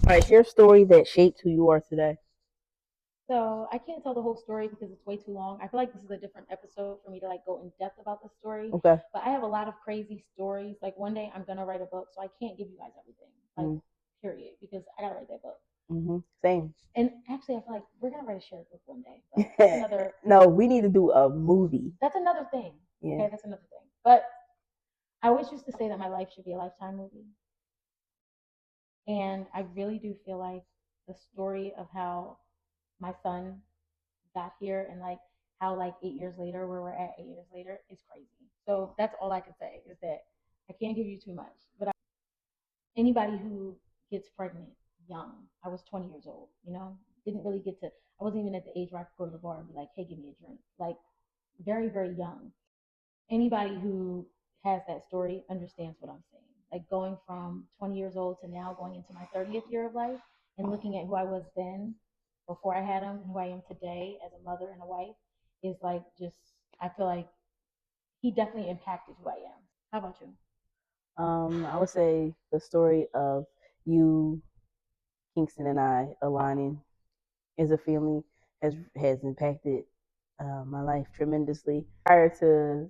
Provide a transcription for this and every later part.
All right, share a story that shaped who you are today. So I can't tell the whole story because it's way too long. I feel like this is a different episode for me to like go in depth about the story. Okay. But I have a lot of crazy stories. Like one day I'm gonna write a book, so I can't give you guys everything. Like Mm, period, because I gotta write that book. Same. And actually, I feel like we're gonna write a shared book one day, but that's another. No, we need to do a movie. That's another thing. Yeah. Okay, that's another thing. But I always used to say that my life should be a lifetime movie, and I really do feel like the story of how my son got here and like how like 8 years later where we're at 8 years later is crazy. So that's all I can say is that I can't give you too much. But anybody who gets pregnant young, I was 20 years old, didn't really get to, I wasn't even at the age where I could go to the bar and be like, hey, give me a drink. Like very, very young. Anybody who has that story understands what I'm saying. Like going from 20 years old to now going into my 30th year of life and looking at who I was then before I had him and who I am today as a mother and a wife is like just, I feel like he definitely impacted who I am. How about you? I would say the story of you, Kingston, and I aligning as a family has impacted my life tremendously. Prior to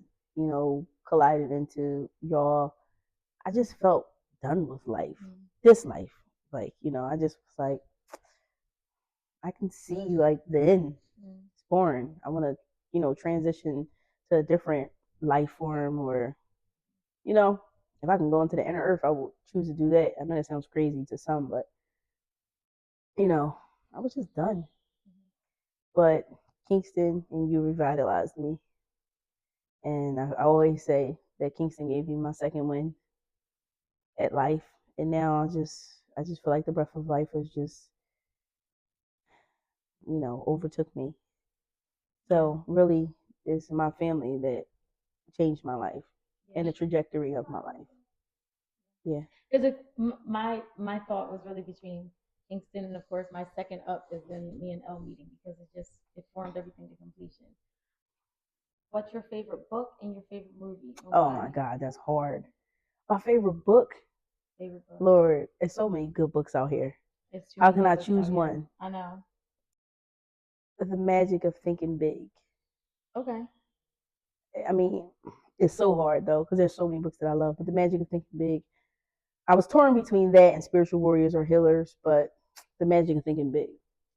colliding into y'all, I just felt done with life. This life, like I just was like, I can see like the end. It's boring. I want to transition to a different life form, or you know, if I can go into the inner earth, I will choose to do that. I know that sounds crazy to some, but I was just done. But Kingston and you revitalized me, and I always say that Kingston gave me my second win at life, and now I just feel like the breath of life has just overtook me. So really, it's my family that changed my life and the trajectory of my life. Yeah. Because my thought was really between Kingston and of course my second up is then me and Elle meeting because it formed everything to completion. What's your favorite book and your favorite movie and Oh why? my God, that's hard. My favorite book, Favorite book. Lord, there's so many good books out here. It's too How many can good I books out choose here. one? I know. The magic of thinking big. Okay. I mean, it's so hard though because there's so many books that I love. But the magic of thinking big. I was torn between that and spiritual warriors or healers, but the magic of thinking big.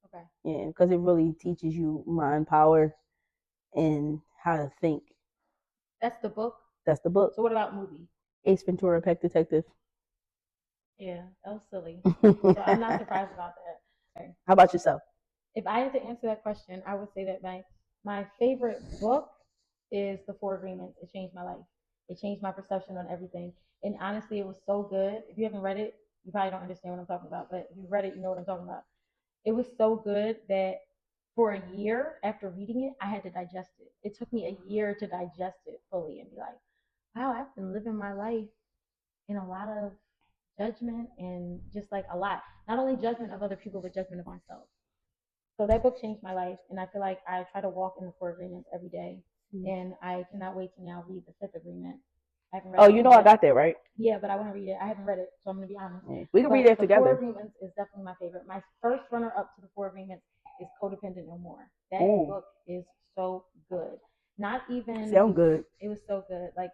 Okay. Yeah, because it really teaches you mind power and how to think. That's the book. That's the book. So what about movie? Ace Ventura, Pet Detective. Yeah, that was silly. So I'm not How surprised about that. Okay. about yourself? If I had to answer that question, I would say that my favorite book is The Four Agreements. It changed my life. It changed my perception on everything. And honestly, it was so good. If you haven't read it, you probably don't understand what I'm talking about. But if you've read it, you know what I'm talking about. It was so good that for a year after reading it, I had to digest it. It took me a year to digest it fully and be like, wow, I've been living my life in a lot of judgment and just like a lot. Not only judgment of other people, but judgment of myself. So that book changed my life, and I feel like I try to walk in the four agreements every day. And I cannot wait to now read the fifth agreement. I haven't read Oh, that you one know I yet. got that right. Yeah, but I want to read it. I haven't read it, so I'm gonna be honest. Yeah. We can read But that the Four together. Agreements is definitely my favorite. My first runner up to the Four Agreements is Codependent No More. That book is so good. Not even Sound good. it was so good. Like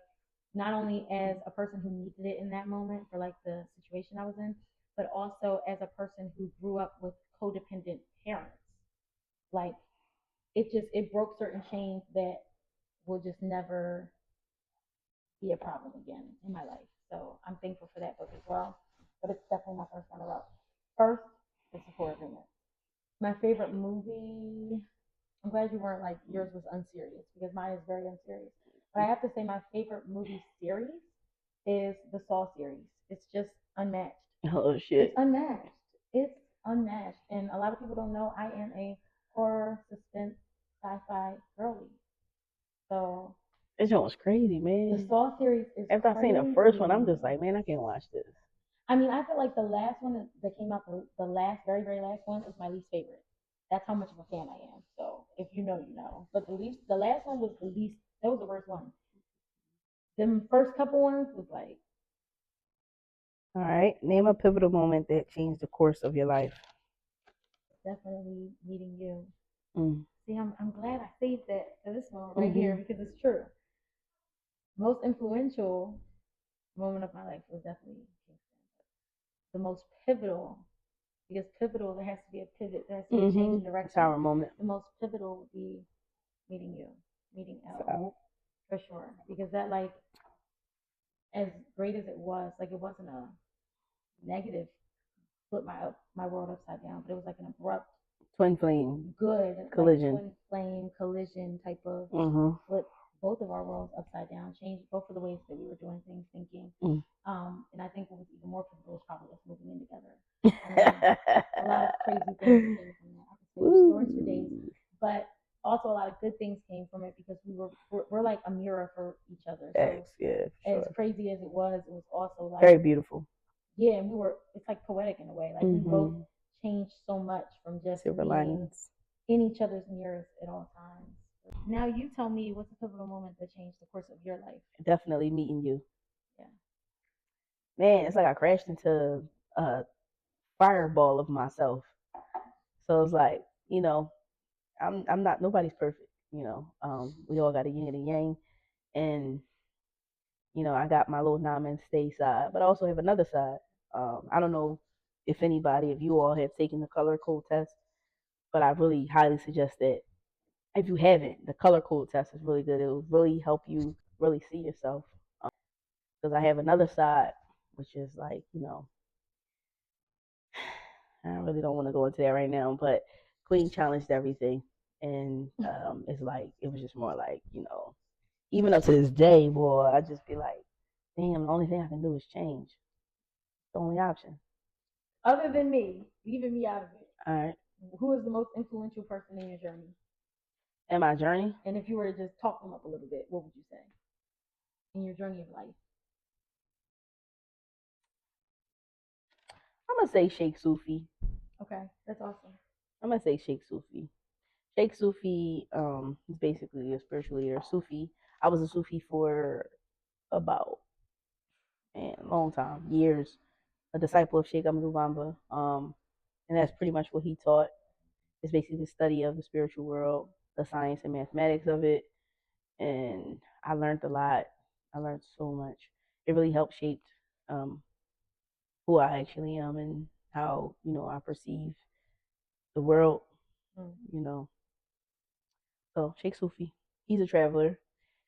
not only as a person who needed it in that moment for like the situation I was in, but also as a person who grew up with codependent parents. Like it broke certain chains that will just never be a problem again in my life. So I'm thankful for that book as well. But it's definitely my first runner up. First, it's the Four Agreements. My favorite movie. I'm glad you weren't like yours was unserious because mine is very unserious. But I have to say my favorite movie series is the Saw series. It's just unmatched. Oh shit. It's unmatched. It's unmatched. And a lot of people don't know I am a horror, suspense, sci-fi girly. So This one was crazy, the man. Saw series is After I seen the first one, I'm crazy. just like, man, I can't watch this. I mean, I feel like the last one that came out, the last, very, very last one, is my least favorite. That's how much of a fan I am. So if you know, you know. But the last one was the least. That was the worst one. The first couple ones was like All right. Name a pivotal moment that changed the course of your life. Definitely meeting you. Mm. See, I'm glad I saved that to this moment right here Mm-hmm. because it's true. Most influential moment of my life was definitely Kingston. The most pivotal, because pivotal, there has to be a pivot, there has to be a change in Mm-hmm. A direction. sour moment. The most pivotal would be meeting you, meeting Elle, Sour. for sure. Because that, like, as great as it was, like, it wasn't a negative flip my world upside down, but it was like an abrupt Twin flame good, like collision. twin flame collision type of Mm-hmm. flip both of our worlds upside down, change both of the ways that we were doing things, thinking. Mm. And I think what was even more pivotal was probably us moving in together. I mean, a lot of crazy things came from that. I could say those stories for days, but also a lot of good things came from it because we're like a mirror for each other. So Yeah, as sure. crazy as it was also like Very beautiful. yeah, and we were it's like poetic in a way. Like we both Mm-hmm. changed so much from just Silver being linings. in each other's mirrors at all times. Now you tell me what's a pivotal moment that changed the course of your life. Definitely meeting you. Yeah. Man, it's like I crashed into a fireball of myself. So it's like, I'm not nobody's perfect. We all got a yin and a yang, and I got my little namaste side, but I also have another side. I don't know if you all have taken the color code test, but I really highly suggest that if you haven't, the color code test is really good. It will really help you really see yourself. Because I have another side, which is like, I really don't want to go into that right now, but Queen challenged everything. And it's like, it was just more like, even up to this day, boy, I just be like, damn, the only thing I can do is change. The only option. Other than me, leaving me out of it, All right. who is the most influential person in your journey? In my journey, And if you were to just talk them up a little bit, what would you say in your journey of life? I'm gonna say Sheikh Sufi. Okay, that's awesome. I'm gonna say Sheikh Sufi. Sheikh Sufi is basically a spiritual leader. Sufi. I was a Sufi for about a long time, years. A disciple of Sheikh Ahmadou Bamba. And that's pretty much what he taught. It's basically the study of the spiritual world, the science and mathematics of it, and I learned a lot. I learned so much. It really helped shape um, who I actually am and how I perceive the world. Mm. You know, so Sheikh Sufi, he's a traveler.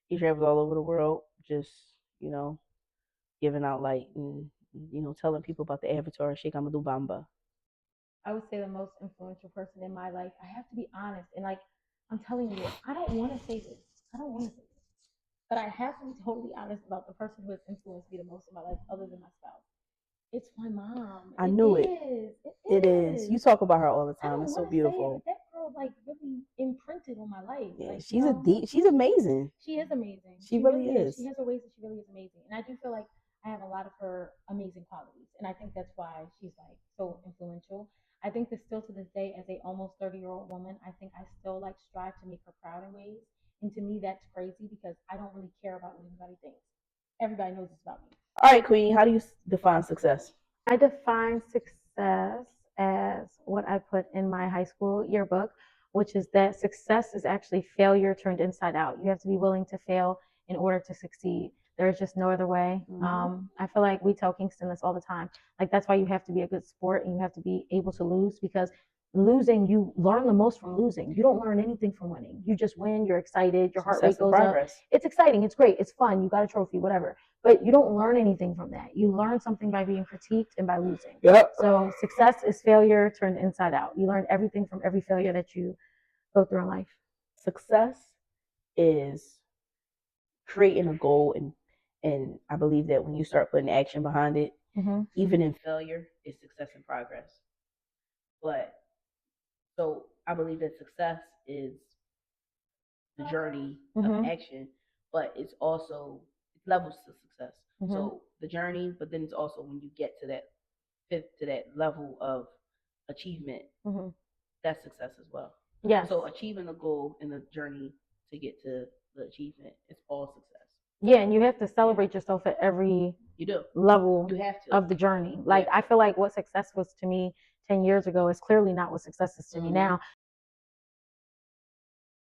He travels all over the world, just you know, giving out light and telling people about the avatar Sheikh Amadou Bamba. I would say the most influential person in my life. I have to be honest, and like I'm telling you, I don't want to say this. I don't want to say this, but I have to be totally honest about the person who has influenced me the most in my life, other than my spouse. It's my mom. I It knew it. is. It It is. is. You talk about her all the I time. don't It's so want to say it, but beautiful. that girl like really imprinted on my life. Yeah, Like she's a deep. She's amazing. she is amazing. She She really really is. She is. has her ways that she really is amazing, and I do feel like I have a lot of her amazing qualities, and I think that's why she's like so influential. I think that still to this day, as a almost 30-year-old woman, I think I still like strive to make her proud in ways, and to me that's crazy because I don't really care about what anybody thinks. Everybody knows this about me. All right, Queenie. How do you define success? I define success as what I put in my high school yearbook, which is that success is actually failure turned inside out. You have to be willing to fail in order to succeed. There's just no other way. I feel like we tell Kingston this all the time. Like that's why you have to be a good sport and you have to be able to lose because losing, you learn the most from losing. You don't learn anything from winning. You just win, you're excited, your heart rate Success and goes up. progress. It's exciting, it's great, it's fun, you got a trophy, whatever. But you don't learn anything from that. You learn something by being critiqued and by losing. Yep. So success is failure turned inside out. You learn everything from every failure that you go through in life. Success is creating a goal, and I believe that when you start putting action behind it, even in failure, is success and progress. But so I believe that success is the journey of action, but it's levels to success. So the journey, but then it's also when you get to that level of achievement, that's success as well. Yes. So achieving the goal in the journey to get to the achievement is all success. Yeah, and you have to celebrate yourself at every level of the journey. Like I feel like what success was to me 10 years ago is clearly not what success is to me now.